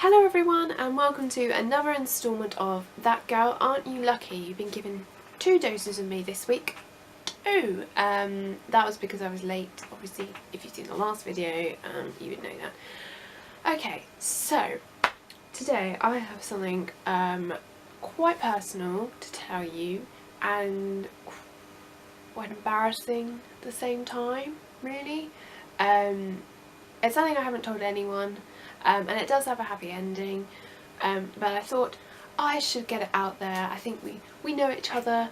Hello everyone and welcome to another instalment of That Girl Aren't You Lucky. You've been given 2 doses of me this week. That was because I was late. Obviously, if you've seen the last video, you would know that. Okay, so today I have something quite personal to tell you and quite embarrassing at the same time, really. It's something I haven't told anyone. And it does have a happy ending, but I thought I should get it out there. I think we know each other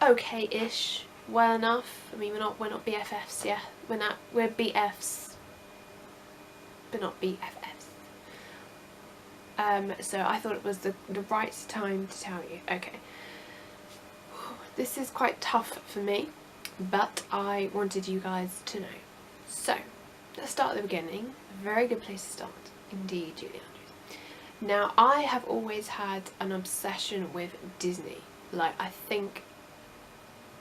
okay-ish, well enough. I mean, we're not BFFs, yeah. We're BFs, but not BFFs. So I thought it was the right time to tell you. Okay, this is quite tough for me, but I wanted you guys to know. So let's start at the beginning. A very good place to start, indeed, Julie Andrews. Now, I have always had an obsession with Disney. Like, I'm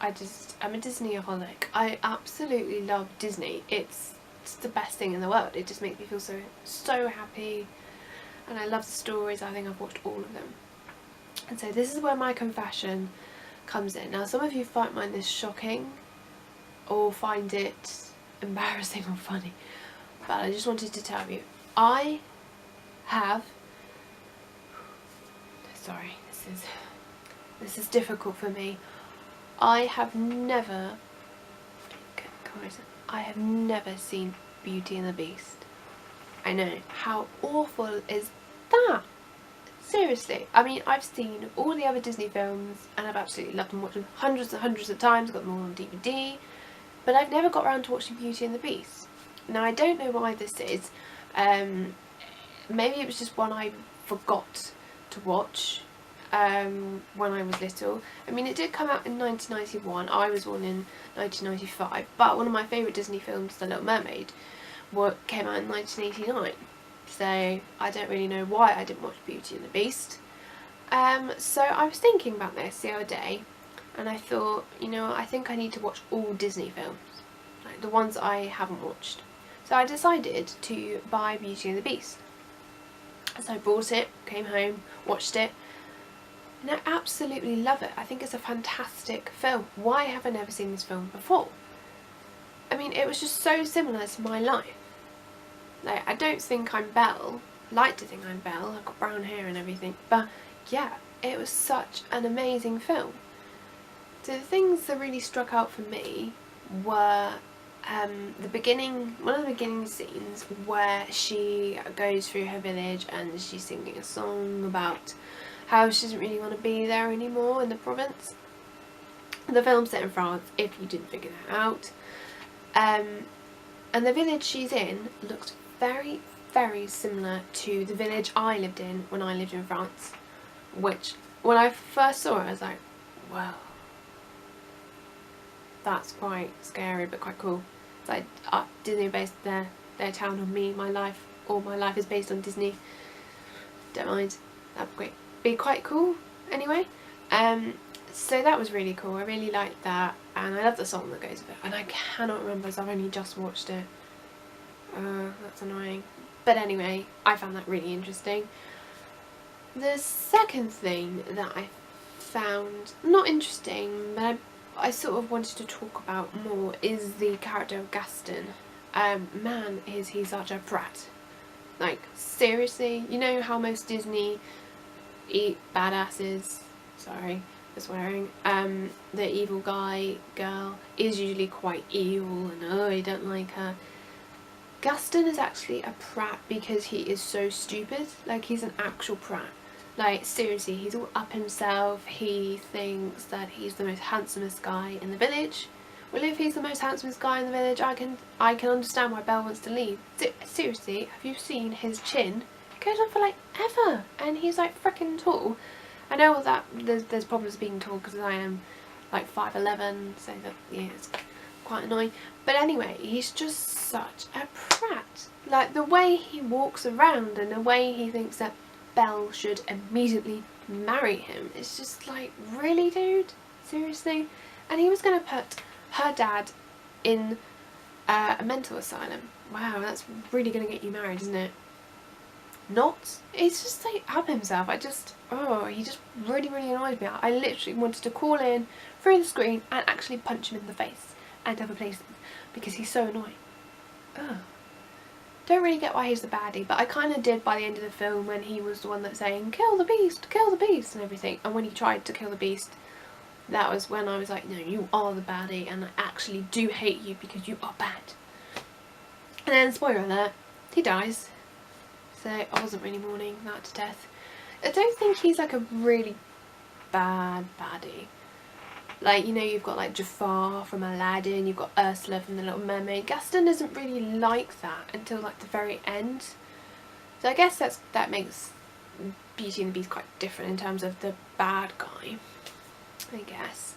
a Disneyaholic. I absolutely love Disney. It's the best thing in the world. It just makes me feel so happy, and I love the stories. I think I've watched all of them. And so this is where my confession comes in. Now, some of you might find this shocking or find it embarrassing or funny, but I just wanted to tell you, this is difficult for me. I have never seen Beauty and the Beast. I know, how awful is that? Seriously, I mean, I've seen all the other Disney films and I've absolutely loved them, watched them hundreds and hundreds of times, got them all on DVD, but I've never got around to watching Beauty and the Beast. Now, I don't know why this is. Maybe it was just one I forgot to watch when I was little. I mean, it did come out in 1991. I was born in 1995, but one of my favourite Disney films, The Little Mermaid, came out in 1989. So I don't really know why I didn't watch Beauty and the Beast. So I was thinking about this the other day, and I thought, you know, I think I need to watch all Disney films, like the ones I haven't watched. So I decided to buy Beauty and the Beast. So I bought it, came home, watched it, and I absolutely love it. I think it's a fantastic film. Why have I never seen this film before? I mean, it was just so similar to my life. Like, I don't think I'm Belle. I like to think I'm Belle. I've got brown hair and everything. But yeah, it was such an amazing film. So the things that really struck out for me were one of the beginning scenes where she goes through her village and she's singing a song about how she doesn't really want to be there anymore in the province. The film's set in France, if you didn't figure that out. And the village she's in looks very, very similar to the village I lived in when I lived in France, which, when I first saw it, I was like, wow, that's quite scary but quite cool. It's like Disney based their town on me. My life is based on Disney. Don't mind. That'd be quite cool anyway. So that was really cool. I really liked that, and I love the song that goes with it, and I cannot remember as I've only just watched it. That's annoying. But anyway, I found that really interesting. The second thing that I found not interesting, but I sort of wanted to talk about more, is the character of Gaston. Man, is he such a brat. Like, seriously, you know how most Disney badasses, sorry for swearing, the evil girl is usually quite evil and you don't like her. Gaston is actually a prat because he is so stupid. Like, he's an actual prat. Like, seriously, he's all up himself. He thinks that he's the most handsomest guy in the village. Well, if he's the most handsomest guy in the village, I can understand why Belle wants to leave. Seriously, have you seen his chin? It goes on for like ever, and he's like freaking tall. I know that there's problems being tall because I am like 5'11", so that, yeah, it's quite annoying. But anyway, he's just such a prat. Like, the way he walks around and the way he thinks that Belle should immediately marry him, it's just like, really, dude? Seriously? And he was going to put her dad in a mental asylum. Wow, that's really going to get you married, isn't it? not. He's just like up himself. He just really annoyed me. I literally wanted to call in through the screen and actually punch him in the face and have a placement because he's so annoying. Ugh. Don't really get why he's the baddie, but I kind of did by the end of the film when he was the one that's saying kill the beast and everything, and when he tried to kill the beast, that was when I was like, no, you are the baddie and I actually do hate you because you are bad. And then, spoiler alert, he dies. So I wasn't really mourning that to death. I don't think he's like a really bad baddie. Like, you know, you've got like Jafar from Aladdin, you've got Ursula from The Little Mermaid. Gaston isn't really like that until like the very end. So I guess that makes Beauty and the Beast quite different in terms of the bad guy, I guess.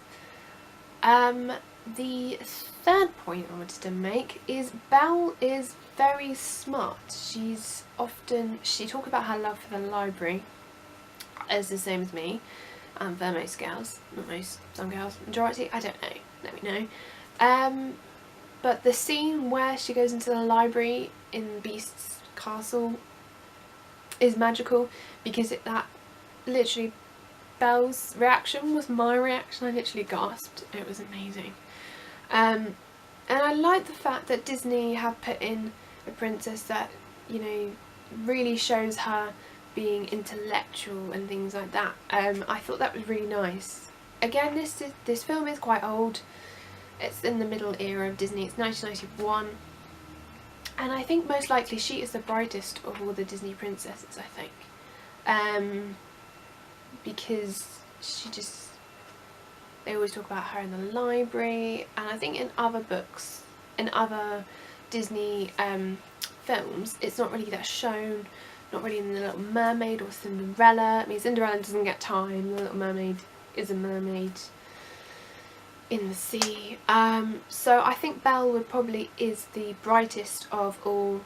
The third point I wanted to make is Belle is very smart. She talks about her love for the library as the same as me, and for most girls, not most, some girls, majority, I don't know, let me know. But the scene where she goes into the library in Beast's castle is magical because that literally, Belle's reaction was my reaction. I literally gasped. It was amazing. And I like the fact that Disney have put in a princess that, you know, really shows her being intellectual and things like that. I thought that was really nice. Again, this film is quite old. It's in the middle era of Disney. It's 1991. And I think most likely she is the brightest of all the Disney princesses, I think. Because they always talk about her in the library, and I think in other books, in other Disney films, it's not really that shown, not really in The Little Mermaid or Cinderella. I mean, Cinderella doesn't get time, The Little Mermaid is a mermaid in the sea. So I think Belle probably is the brightest of all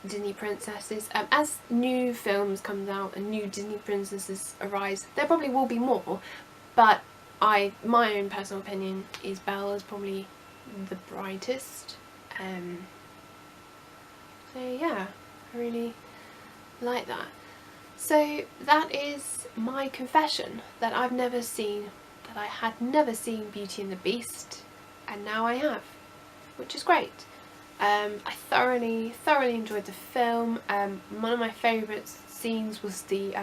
Disney princesses. As new films come out and new Disney princesses arise, there probably will be more, but my own personal opinion is Belle is probably the brightest. So yeah, I really like that. So that is my confession that I had never seen Beauty and the Beast, and now I have, which is great. I thoroughly enjoyed the film. One of my favourite scenes was the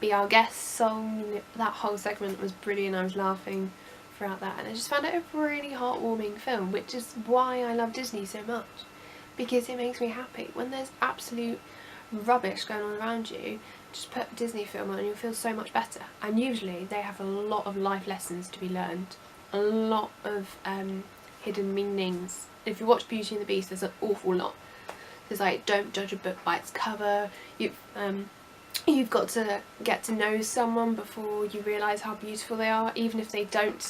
Be Our Guest song. That whole segment was brilliant. I was laughing throughout that, and I just found it a really heartwarming film, which is why I love Disney so much, because it makes me happy. When there's absolute rubbish going on around you, just put a Disney film on and you'll feel so much better. And usually they have a lot of life lessons to be learned, a lot of hidden meanings. If you watch Beauty and the Beast, there's an awful lot. There's like, don't judge a book by its cover. You've got to get to know someone before you realise how beautiful they are, even if they don't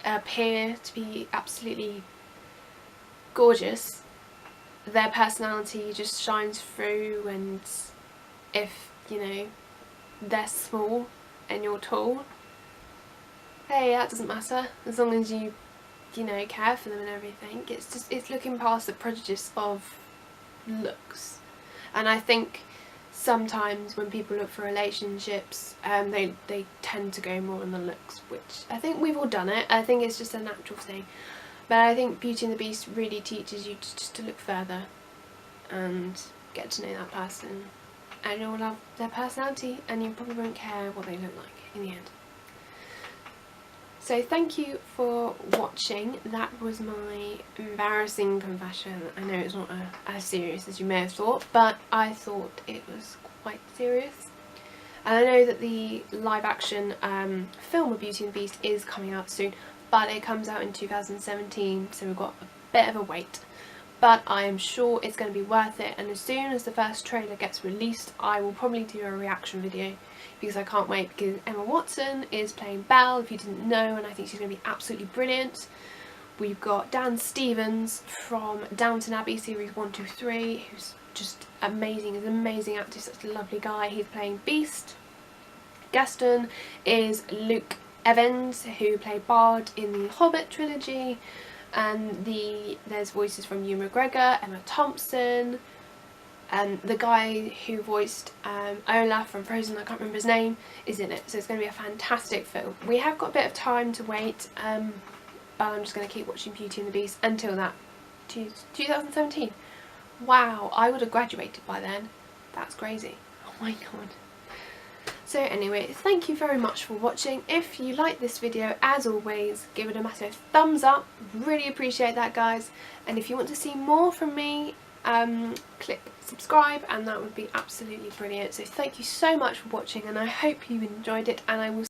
appear to be absolutely gorgeous. Their personality just shines through, and if, you know, they're small and you're tall, hey, that doesn't matter, as long as you know, care for them and everything. It's looking past the prejudice of looks. And I think sometimes when people look for relationships, they tend to go more on the looks, which I think we've all done it. I think it's just a natural thing. But I think Beauty and the Beast really teaches you just to look further and get to know that person, and you'll love their personality, and you probably won't care what they look like in the end. So thank you for watching. That was my embarrassing confession. I know it's not as serious as you may have thought, but I thought it was quite serious. And I know that the live action film of Beauty and the Beast is coming out soon, but it comes out in 2017, so we've got a bit of a wait. But I am sure it's going to be worth it, and as soon as the first trailer gets released, I will probably do a reaction video, because I can't wait, because Emma Watson is playing Belle, if you didn't know, and I think she's going to be absolutely brilliant. We've got Dan Stevens from Downton Abbey series 1, 2, 3, who's just amazing. He's an amazing actor, such a lovely guy. He's playing Beast. Gaston is Luke Evans, who played Bard in the Hobbit trilogy, and there's voices from Ewan McGregor, Emma Thompson, The guy who voiced Olaf from Frozen, I can't remember his name, is in it, so it's going to be a fantastic film. We have got a bit of time to wait, but I'm just going to keep watching Beauty and the Beast until that 2017. Wow, I would have graduated by then. That's crazy. Oh my god. So anyway, thank you very much for watching. If you like this video, as always, give it a massive thumbs up. Really appreciate that, guys. And if you want to see more from me, click subscribe, and that would be absolutely brilliant. So thank you so much for watching, and I hope you enjoyed it, and I will